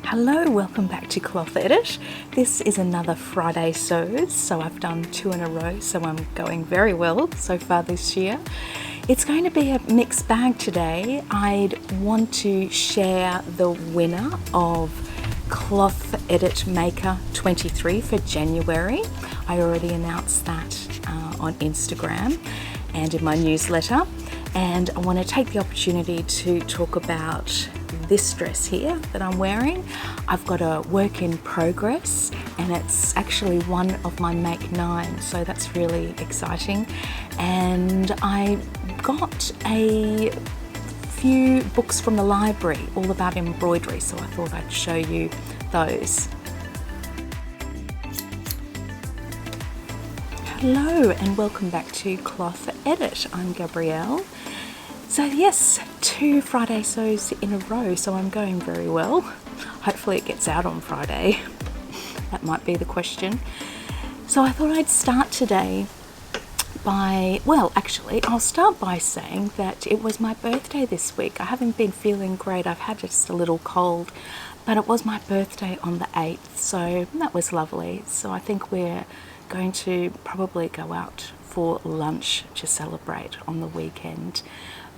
Hello, welcome back to Cloth Edit. This is another Friday sews, so I've done 2 in a row, so I'm going very well so far this year. It's going to be a mixed bag today. I'd want to share the winner of Cloth Edit Maker 23 for January. I already announced that on Instagram and in my newsletter, and I want to take the opportunity to talk about this dress here that I'm wearing. I've got a work in progress and it's actually one of my make 9, so that's really exciting. And I got a few books from the library all about embroidery, so I thought I'd show you those. Hello and welcome back to Cloth Edit. I'm Gabrielle. So yes, 2 Friday sews in a row, so I'm going very well. Hopefully it gets out on Friday. That might be the question. So I thought I'd start today by, well, actually, I'll start by saying that it was my birthday this week. I haven't been feeling great. I've had just a little cold, but it was my birthday on the 8th, so that was lovely. So I think we're going to probably go out for lunch to celebrate on the weekend.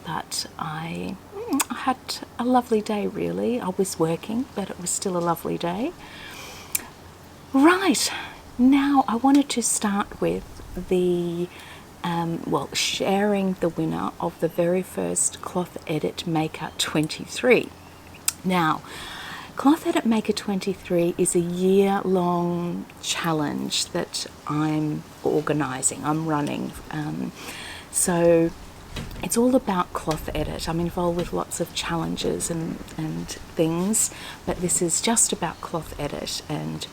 But I had a lovely day, really. I was working, but it was still a lovely day. Right, now I wanted to start with the, sharing the winner of the very first Cloth Edit Maker 23. Now, Cloth Edit Maker 23 is a year-long challenge that I'm organising, I'm running. So it's all about cloth edit. I'm involved with lots of challenges and things, but this is just about cloth edit and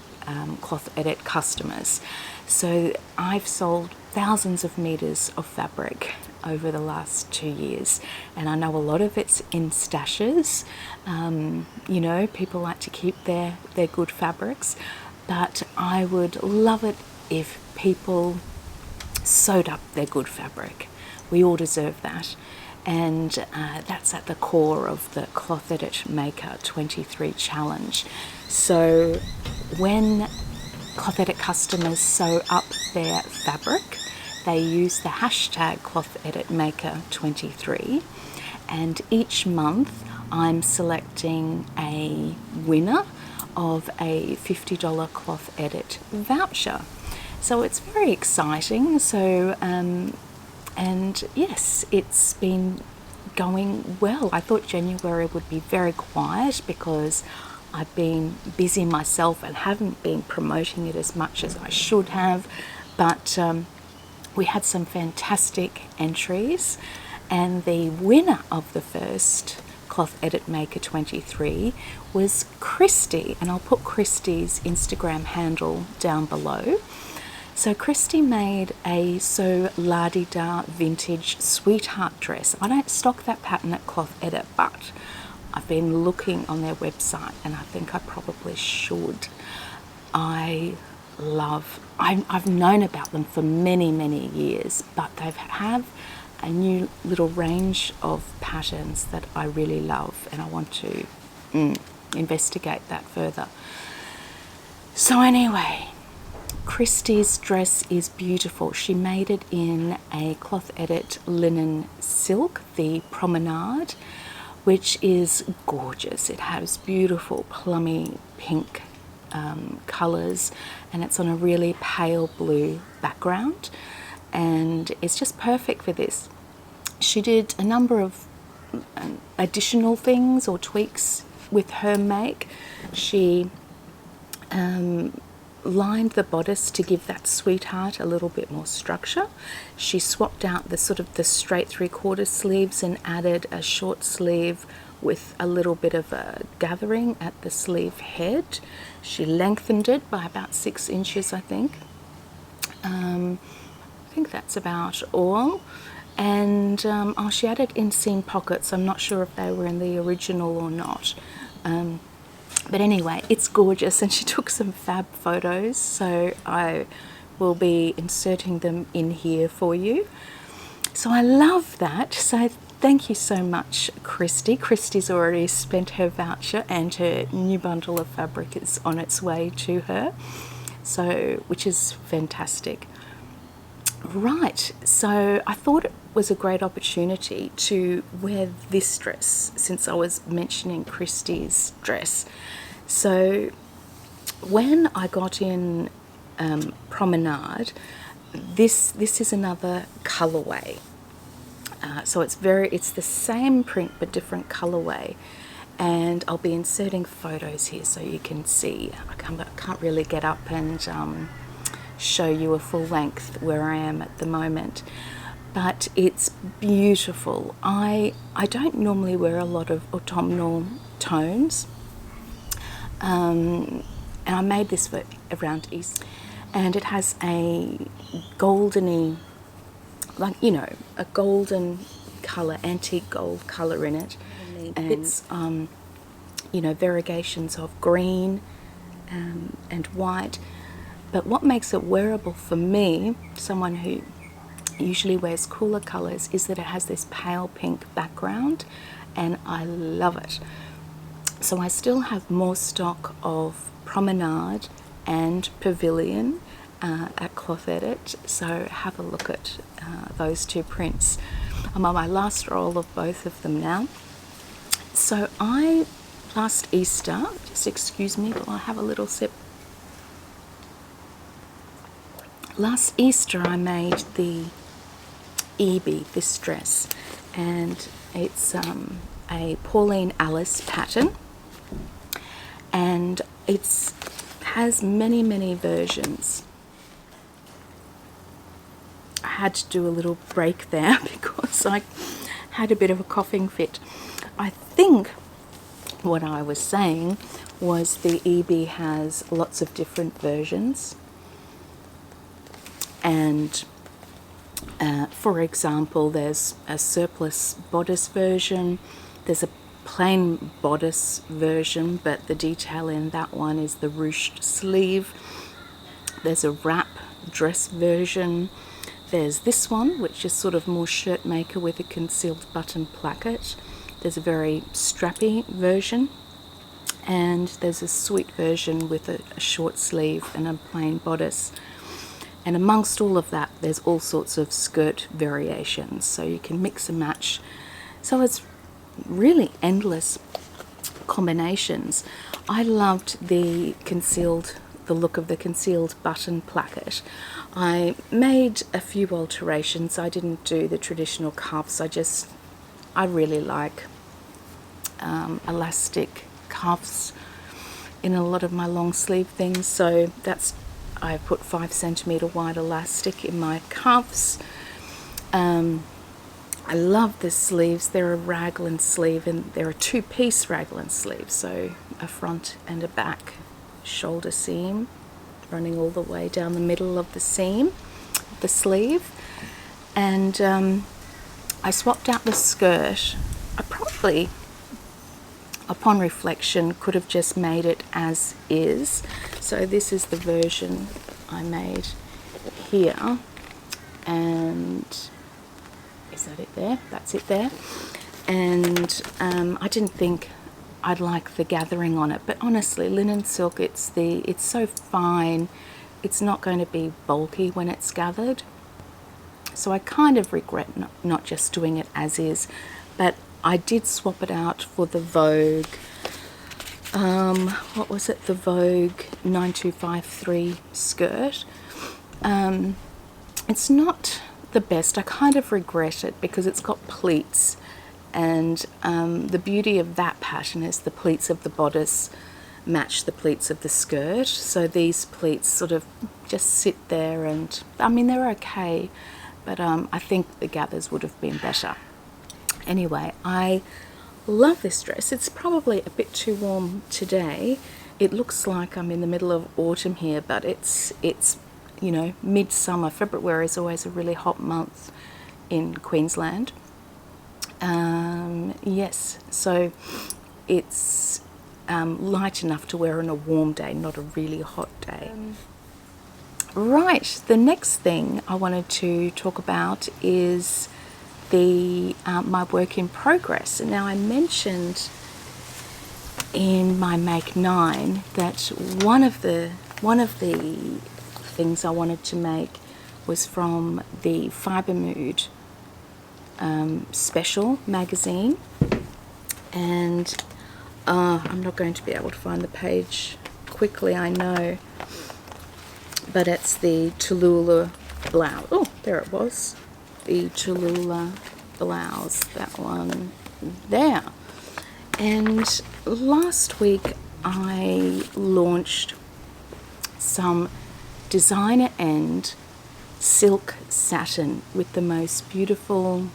cloth edit customers. So I've sold thousands of meters of fabric over the last 2 years, and I know a lot of it's in stashes. You know, people like to keep their good fabrics, but I would love it if people sewed up their good fabric. We all deserve that, and that's at the core of the Cloth Edit Maker 23 challenge. So when Cloth Edit customers sew up their fabric, they use the hashtag Cloth Edit Maker 23, and each month I'm selecting a winner of a $50 Cloth Edit voucher. So it's very exciting. So and yes, it's been going well. I thought January would be very quiet because I've been busy myself and haven't been promoting it as much as I should have, but we had some fantastic entries, and the winner of the first Cloth Edit Maker 23 was Christy, and I'll put Christy's Instagram handle down below. So Christy made a So La-Di-Da vintage sweetheart dress. I don't stock that pattern at Cloth Edit, but I've been looking on their website and I think I probably should. I've known about them for many years, but they have a new little range of patterns that I really love, and I want to investigate that further. So anyway, Christy's dress is beautiful. She made it in a Cloth Edit linen silk, the Promenade, which is gorgeous. It has beautiful plummy pink colours, and it's on a really pale blue background, and it's just perfect for this. She did a number of additional things or tweaks with her make. She lined the bodice to give that sweetheart a little bit more structure. She swapped out the sort of the straight 3/4 sleeves and added a short sleeve with a little bit of a gathering at the sleeve head. She lengthened it by about 6 inches, I think. I think that's about all. And she added inseam pockets. I'm not sure if they were in the original or not. But anyway, it's gorgeous, and she took some fab photos, so I will be inserting them in here for you. So I love that. So thank you so much, Christy. Christy's already spent her voucher and her new bundle of fabric is on its way to her, so which is fantastic. Right, so I thought it was a great opportunity to wear this dress since I was mentioning Christy's dress. So when I got in Promenade, this is another colorway. So it's the same print but different colorway, and I'll be inserting photos here so you can see. I can't really get up and show you a full length where I am at the moment, but it's beautiful. I don't normally wear a lot of autumnal tones, and I made this for around Easter, and it has a goldeny, like, you know, a golden colour, antique gold colour in it, and it's you know, variegations of green and white. But what makes it wearable for me, someone who usually wears cooler colours, is that it has this pale pink background, and I love it. So I still have more stock of Promenade and Pavilion at Cloth Edit, so have a look at those two prints. I'm on my last roll of both of them now. So last Easter, just excuse me while I have a little sip. Last Easter I made the Ibi, this dress, and it's a Pauline Alice pattern, and it has many versions. I had to do a little break there because I had a bit of a coughing fit. I think what I was saying was the Ibi has lots of different versions, and for example, there's a surplus bodice version, there's a plain bodice version, but the detail in that one is the ruched sleeve. There's a wrap dress version. There's this one, which is sort of more shirt maker with a concealed button placket. There's a very strappy version, and there's a sweet version with a short sleeve and a plain bodice. And amongst all of that, there's all sorts of skirt variations, so you can mix and match. So it's really endless combinations. I loved the look of the concealed button placket. I made a few alterations. I didn't do the traditional cuffs. I really like elastic cuffs in a lot of my long sleeve things, so I put 5 centimeter wide elastic in my cuffs. I love the sleeves. They're a raglan sleeve, and they're a 2-piece raglan sleeve, so a front and a back shoulder seam running all the way down the middle of the seam of the sleeve. And I swapped out the skirt. I probably, upon reflection, could have just made it as is. So this is the version I made here, and is that it there? That's it there. And I didn't think I'd like the gathering on it, but honestly, linen silk, it's so fine, it's not going to be bulky when it's gathered. So I kind of regret not just doing it as is, but I did swap it out for the Vogue, what was it, the Vogue 9253 skirt. It's not the best. I kind of regret it because it's got pleats, and the beauty of that pattern is the pleats of the bodice match the pleats of the skirt, so these pleats sort of just sit there, and I mean, they're okay, but I think the gathers would have been better. Anyway, I love this dress. It's probably a bit too warm today. It looks like I'm in the middle of autumn here, but it's you know, midsummer. February is always a really hot month in Queensland. Yes, so it's light enough to wear on a warm day, not a really hot day. Right, the next thing I wanted to talk about is the my work in progress. And now I mentioned in my Make 9 that one of the things I wanted to make was from the Fibre Mood special magazine, and I'm not going to be able to find the page quickly, I know, but it's the Tallulah blouse. Oh, there it was, the Tallulah blouse, that one there. And last week I launched some designer end silk satin with the most beautiful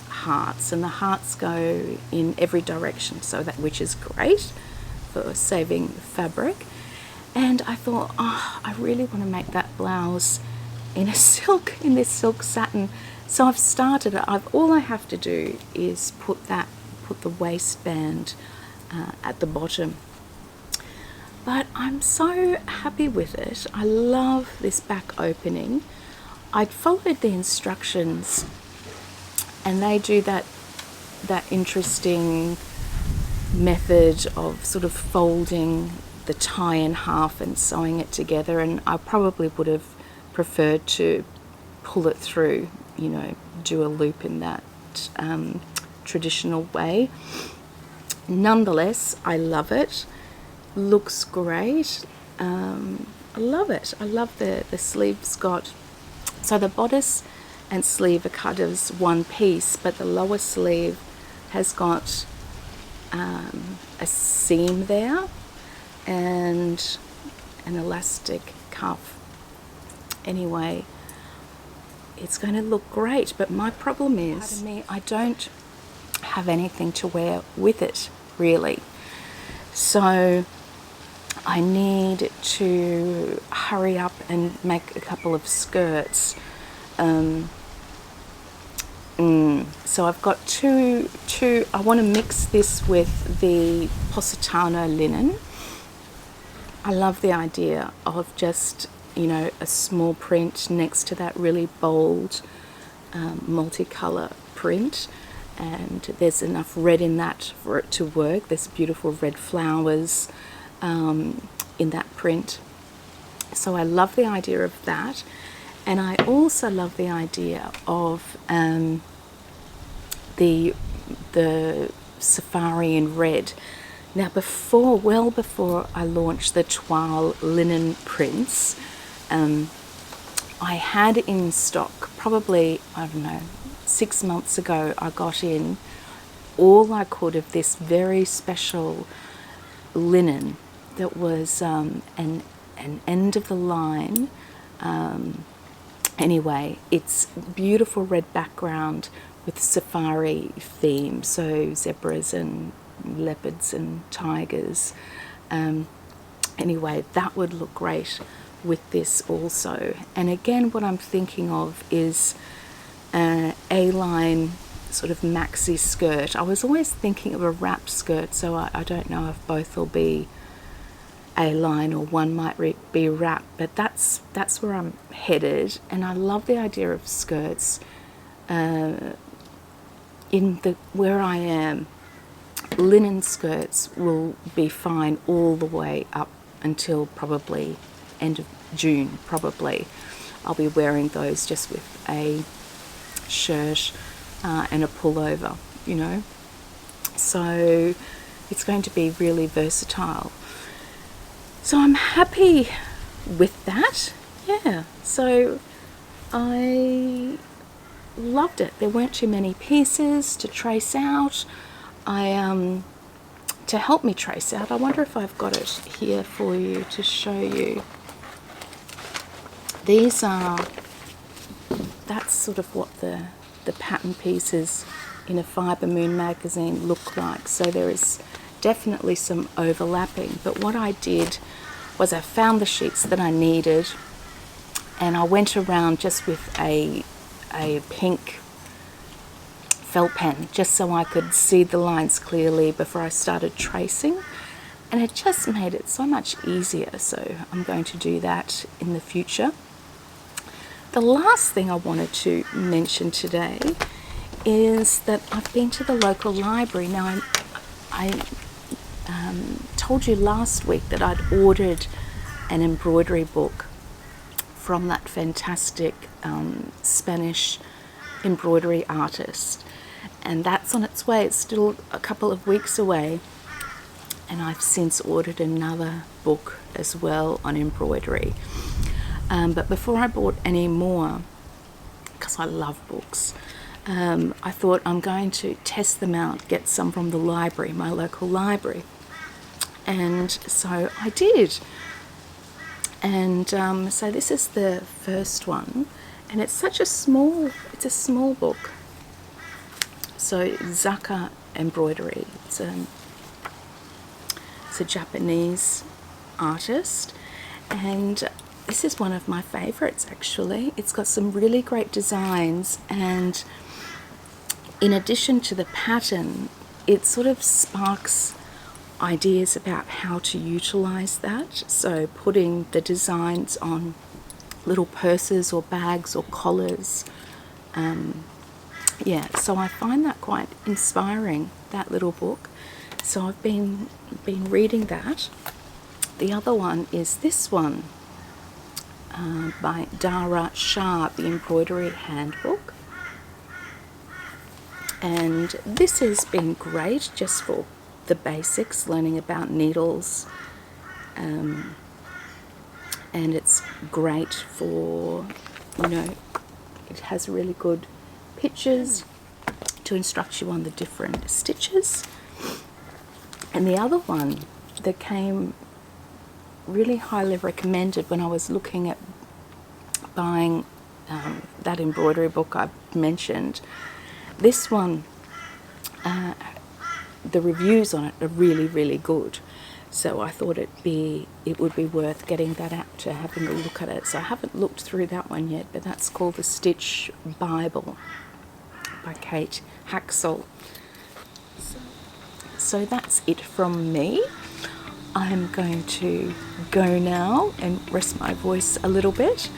hearts, and the hearts go in every direction, so that, which is great for saving fabric. And I thought, oh, I really want to make that blouse in this silk satin. So I've started it. All I have to do is put the waistband at the bottom. But I'm so happy with it. I love this back opening. I followed the instructions, and they do that interesting method of sort of folding the tie in half and sewing it together, and I probably would have preferred to pull it through, you know, do a loop in that traditional way. Nonetheless, I love it. Looks great. I love it. I love the sleeves got, so the bodice and sleeve are cut as one piece, but the lower sleeve has got a seam there and an elastic cuff. Anyway, it's going to look great, but my problem is, I don't have anything to wear with it, really. So I need to hurry up and make a couple of skirts. So I've got two. I want to mix this with the Positano linen. I love the idea of just, you know, a small print next to that really bold multicolour print, and there's enough red in that for it to work. There's beautiful red flowers in that print. So I love the idea of that, and I also love the idea of the safari in red. Now well before I launched the toile linen prints, I had in stock, probably, I don't know, 6 months ago, I got in all I could of this very special linen that was an end of the line. Anyway, it's beautiful red background with safari theme, so zebras and leopards and tigers. Anyway, that would look great with this also. And again, what I'm thinking of is A-line sort of maxi skirt. I was always thinking of a wrap skirt, so I don't know if both will be A-line or one might be wrap, but that's where I'm headed. And I love the idea of skirts where I am. Linen skirts will be fine all the way up until probably end of June. Probably I'll be wearing those just with a shirt and a pullover, you know, so it's going to be really versatile. So I'm happy with that. Yeah, so I loved it. There weren't too many pieces to trace out. To help me trace out, I wonder if I've got it here for you to show you. These are, that's sort of what the pattern pieces in a Fibre Mood magazine look like. So there is definitely some overlapping, but what I did was I found the sheets that I needed, and I went around just with a pink felt pen just so I could see the lines clearly before I started tracing, and it just made it so much easier. So I'm going to do that in the future. The last thing I wanted to mention today is that I've been to the local library. Now, I told you last week that I'd ordered an embroidery book from that fantastic Spanish embroidery artist, and that's on its way. It's still a couple of weeks away, and I've since ordered another book as well on embroidery. But before I bought any more, because I love books, I thought I'm going to test them out, get some from the library, my local library. And so I did. And so this is the first one, and it's such a small, it's a small book. So Zaka embroidery, it's a Japanese artist, and this is one of my favorites actually. It's got some really great designs, and in addition to the pattern, it sort of sparks ideas about how to utilize that. So putting the designs on little purses or bags or collars. Yeah, so I find that quite inspiring, that little book. So I've been reading that. The other one is this one by Dara Shah, the Embroidery Handbook. And this has been great just for the basics, learning about needles, and it's great for, you know, it has really good pictures to instruct you on the different stitches. And the other one that came really highly recommended when I was looking at buying that embroidery book I mentioned, this one, the reviews on it are really, really good. So I thought it would be worth getting that out to having a look at it. So I haven't looked through that one yet, but that's called The Stitch Bible by Kate Haxel. So that's it from me. I'm going to go now and rest my voice a little bit.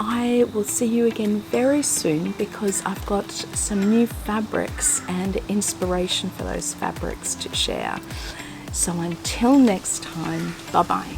I will see you again very soon because I've got some new fabrics and inspiration for those fabrics to share. So until next time, bye-bye.